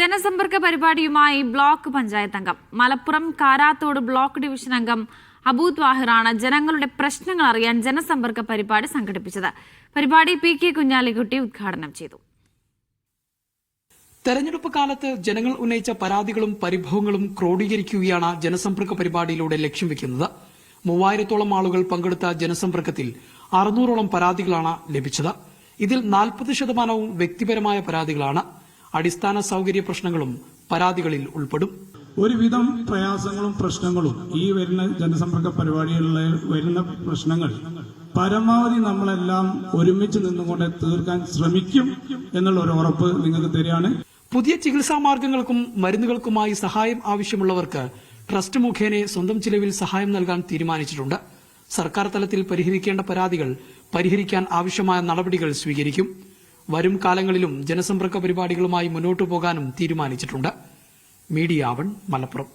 ജനസമ്പർക്ക പരിപാടിയുമായി block panchayat അംഗം Malappuram Karathode block division അംഗം അബൂദ് വാഹിറാണ് ജനങ്ങളുടെ പ്രശ്നങ്ങൾ അറിയാൻ ജനസമ്പർക്ക പരിപാടി സംഘടിപ്പിച്ചത്. പരിപാടി PK കുഞ്ഞാലിക്കുട്ടി ഉദ്ഘാടനം ചെയ്തു. തെരഞ്ഞെടുപ്പ് കാലത്ത് ജനങ്ങൾ ഉന്നയിച്ച പരാതികളും പരിഭവങ്ങളും ക്രോഡീകരിക്കുകയാണ് ജനസമ്പർക്ക പരിപാടിയിലൂടെ ലക്ഷ്യം വെക്കുന്നത്. 3000-ഓളം ആളുകൾ പങ്കെടുത്ത ജനസമ്പർക്കത്തിൽ 600-ഓളം പരാതികളാണ് ലഭിച്ചത്. ഇതിൽ 40% വ്യക്തിപരമായ പരാതികളാണ്. അടിസ്ഥാന സൌകര്യ പ്രശ്നങ്ങളും പരാതികളിൽ ഉൾപ്പെടും. ഒരുവിധം പ്രയാസങ്ങളും പ്രശ്നങ്ങളും ഈ വരുന്ന ജനസമ്പർക്ക പരിപാടികളിൽ വരുന്ന പ്രശ്നങ്ങൾ പരമാവധി നമ്മളെല്ലാം ഒരുമിച്ച് നിന്നുകൊണ്ട് തീർക്കാൻ ശ്രമിക്കും എന്നുള്ള ഒരു ഉറപ്പ് നിങ്ങൾക്ക് തരികയാണ്. പുതിയ ചികിത്സാ മാർഗങ്ങൾക്കും മരുന്നുകൾക്കുമായി സഹായം ആവശ്യമുള്ളവർക്ക് ട്രസ്റ്റ് മുഖേന സ്വന്തം ചിലവിൽ സഹായം നൽകാൻ തീരുമാനിച്ചിട്ടുണ്ട്. സർക്കാർ തലത്തിൽ പരിഹരിക്കേണ്ട പരാതികൾ പരിഹരിക്കാൻ ആവശ്യമായ നടപടികൾ സ്വീകരിക്കും. വരും കാലങ്ങളിലും ജനസമ്പർക്ക പരിപാടികളുമായി മുന്നോട്ടു പോകാനും തീരുമാനിച്ചിട്ടുണ്ട്. മീഡിയ 1 മലപ്പുറം.